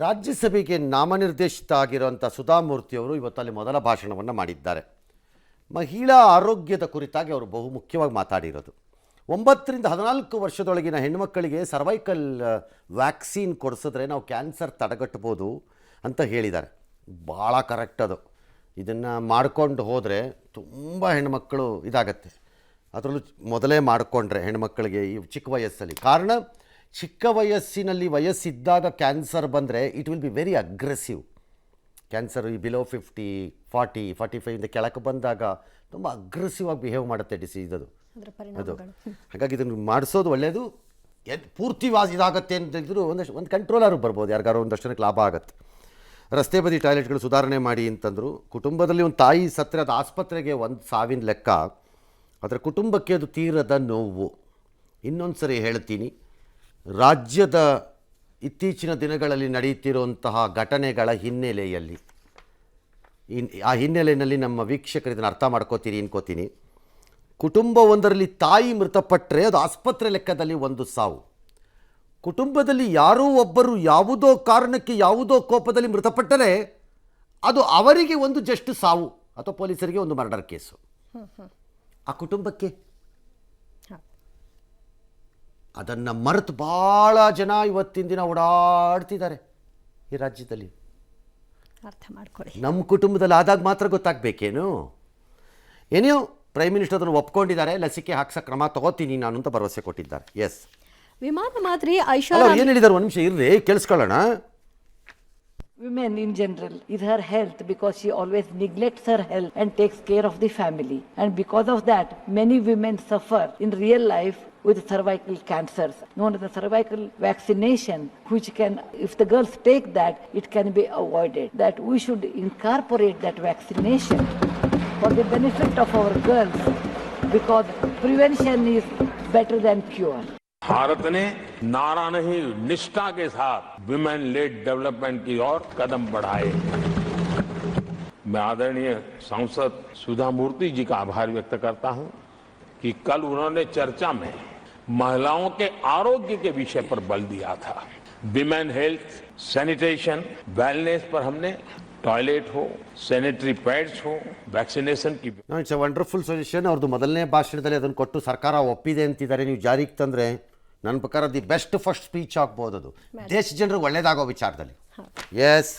ರಾಜ್ಯಸಭೆಗೆ ನಾಮನಿರ್ದೇಶಿತ ಆಗಿರುವಂಥ ಸುಧಾಮೂರ್ತಿಯವರು ಇವತ್ತಲ್ಲಿ ಮೊದಲ ಭಾಷಣವನ್ನು ಮಾಡಿದ್ದಾರೆ. ಮಹಿಳಾ ಆರೋಗ್ಯದ ಕುರಿತಾಗಿ ಅವರು ಬಹುಮುಖ್ಯವಾಗಿ ಮಾತಾಡಿರೋದು. 9 ರಿಂದ 14 ವರ್ಷದೊಳಗಿನ ಹೆಣ್ಣುಮಕ್ಕಳಿಗೆ ಸರ್ವೈಕಲ್ ವ್ಯಾಕ್ಸಿನ್ ಕೊಡಿಸಿದ್ರೆ ನಾವು ಕ್ಯಾನ್ಸರ್ ತಡೆಗಟ್ಟಬೋದು ಅಂತ ಹೇಳಿದ್ದಾರೆ. ಭಾಳ ಕರೆಕ್ಟ್ ಅದು. ಇದನ್ನು ಮಾಡ್ಕೊಂಡು ಹೋದರೆ ತುಂಬ ಹೆಣ್ಣುಮಕ್ಕಳು ಇದಾಗತ್ತೆ. ಅದರಲ್ಲೂ ಮೊದಲೇ ಮಾಡಿಕೊಂಡ್ರೆ ಹೆಣ್ಣುಮಕ್ಕಳಿಗೆ ಈ ಚಿಕ್ಕ ವಯಸ್ಸಲ್ಲಿ. ಕಾರಣ ಚಿಕ್ಕ ವಯಸ್ಸಿನಲ್ಲಿ ವಯಸ್ಸಿದ್ದಾಗ ಕ್ಯಾನ್ಸರ್ ಬಂದರೆ it will be very aggressive. Cancer ಈ ಬಿಲೋ 50, 40, 45 ಕೆಳಕ್ಕೆ ಬಂದಾಗ ತುಂಬ ಅಗ್ರೆಸಿವ್ ಆಗಿ ಬಿಹೇವ್ ಮಾಡುತ್ತೆ ಡಿಸೀಸ್ ಅದು. ಹಾಗಾಗಿ ಇದನ್ನು ಮಾಡಿಸೋದು ಒಳ್ಳೆಯದು. ಪೂರ್ತಿ ಇದಾಗತ್ತೆ ಅಂತ ಹೇಳಿದ್ರು ಒಂದು ಕಂಟ್ರೋಲರು ಬರ್ಬೋದು, ಯಾರಿಗಾರು ಒಂದಷ್ಟು ಜನಕ್ಕೆ ಲಾಭ ಆಗುತ್ತೆ. ರಸ್ತೆ ಬದಿ ಟಾಯ್ಲೆಟ್ಗಳು ಸುಧಾರಣೆ ಮಾಡಿ ಅಂತಂದರು. ಕುಟುಂಬದಲ್ಲಿ ಒಂದು ತಾಯಿ ಸತ್ತರೆ ಅದು ಆಸ್ಪತ್ರೆಗೆ 1,000 ಲೆಕ್ಕ, ಅದರ ಕುಟುಂಬಕ್ಕೆ ಅದು ತೀರದ ನೋವು. ಇನ್ನೊಂದು ಸರಿ ಹೇಳ್ತೀನಿ, ರಾಜ್ಯದ ಇತ್ತೀಚಿನ ದಿನಗಳಲ್ಲಿ ನಡೆಯುತ್ತಿರುವಂತಹ ಘಟನೆಗಳ ಹಿನ್ನೆಲೆಯಲ್ಲಿ ಆ ಹಿನ್ನೆಲೆಯಲ್ಲಿ ನಮ್ಮ ವೀಕ್ಷಕರು ಇದನ್ನು ಅರ್ಥ ಮಾಡ್ಕೋತೀರಿ ಅನ್ಕೋತೀನಿ. ಕುಟುಂಬವೊಂದರಲ್ಲಿ ತಾಯಿ ಮೃತಪಟ್ಟರೆ ಅದು ಆಸ್ಪತ್ರೆ ಲೆಕ್ಕದಲ್ಲಿ ಒಂದು ಸಾವು. ಕುಟುಂಬದಲ್ಲಿ ಯಾರೋ ಒಬ್ಬರು ಯಾವುದೋ ಕಾರಣಕ್ಕೆ ಯಾವುದೋ ಕೋಪದಲ್ಲಿ ಮೃತಪಟ್ಟರೆ ಅದು ಅವರಿಗೆ ಒಂದು ಜಸ್ಟ್ ಸಾವು, ಅಥವಾ ಪೊಲೀಸರಿಗೆ ಒಂದು ಮರ್ಡರ್ ಕೇಸು. ಆ ಕುಟುಂಬಕ್ಕೆ ಅದನ್ನು ಮರೆತು ಭಾಳ ಜನ ಇವತ್ತಿನ ದಿನ ಓಡಾಡ್ತಿದ್ದಾರೆ ಈ ರಾಜ್ಯದಲ್ಲಿ. ಅರ್ಥ ಮಾಡ್ಕೊಳ್ಳಿ. ನಮ್ಮ ಕುಟುಂಬದಲ್ಲಿ ಆದಾಗ ಮಾತ್ರ ಗೊತ್ತಾಗಬೇಕೇನು? ಏನೇ ಪ್ರೈಮ್ ಮಿನಿಸ್ಟರ್ ಅದನ್ನು ಒಪ್ಕೊಂಡಿದ್ದಾರೆ, ಲಸಿಕೆ ಹಾಕ್ಸೋ ಕ್ರಮ ತಗೋತೀನಿ ನಾನು ಅಂತ ಭರವಸೆ ಕೊಟ್ಟಿದ್ದಾರೆ. ಎಸ್, ವಿಮಾನ ಮಾದರಿ ಐಶ್ವರ್ಯ ಏನು ಹೇಳಿದ್ದಾರೆ ಒಂದು ನಿಮಿಷ ಇರ್ರಿ, ಕೇಳಿಸ್ಕೊಳ್ಳೋಣ. Women in general is her health, because she always neglects her health and takes care of the family, and because of that many women suffer in real life with cervical cancers known as the cervical vaccination, which can, if the girls take that, it can be avoided. That we should incorporate that vaccination for the benefit of our girls, because prevention is better than cure. Bharat ने नारा नहीं निष्ठा के साथ women lead development की ओर कदम बढ़ाए. मैं आदरणीय सांसद सुधा मूर्ति जी का आभार व्यक्त करता हूं कि कल उन्होंने चर्चा में महिलाओं के आरोग्य के विषय पर बल दिया था. विमेन हेल्थ, सैनिटेशन, वेलनेस पर हमने ಟಾಯ್ಲೆಟ್ ಹೋ, ಸ್ಯಾನಿಟರಿ ಪ್ಯಾಡ್ಸ್ ಹೋ, vaccination Ki. It's A wonderful suggestion. ಅವ್ರದ್ದು ಮೊದಲನೇ ಭಾಷಣದಲ್ಲಿ ಅದನ್ನು ಕೊಟ್ಟು ಸರ್ಕಾರ ಒಪ್ಪಿದೆ ಅಂತಿದ್ದಾರೆ. ನೀವು ಜಾರಿಗೆ ತಂದರೆ ನನ್ನ ಪ್ರಕಾರ ದಿ ಬೆಸ್ಟ್ ಫಸ್ಟ್ ಸ್ಪೀಚ್ ಆಗ್ಬೋದು. ಅದು ದೇಶ ಜನರಿಗೆ ಒಳ್ಳೇದಾಗೋ ವಿಚಾರದಲ್ಲಿ. ಎಸ್.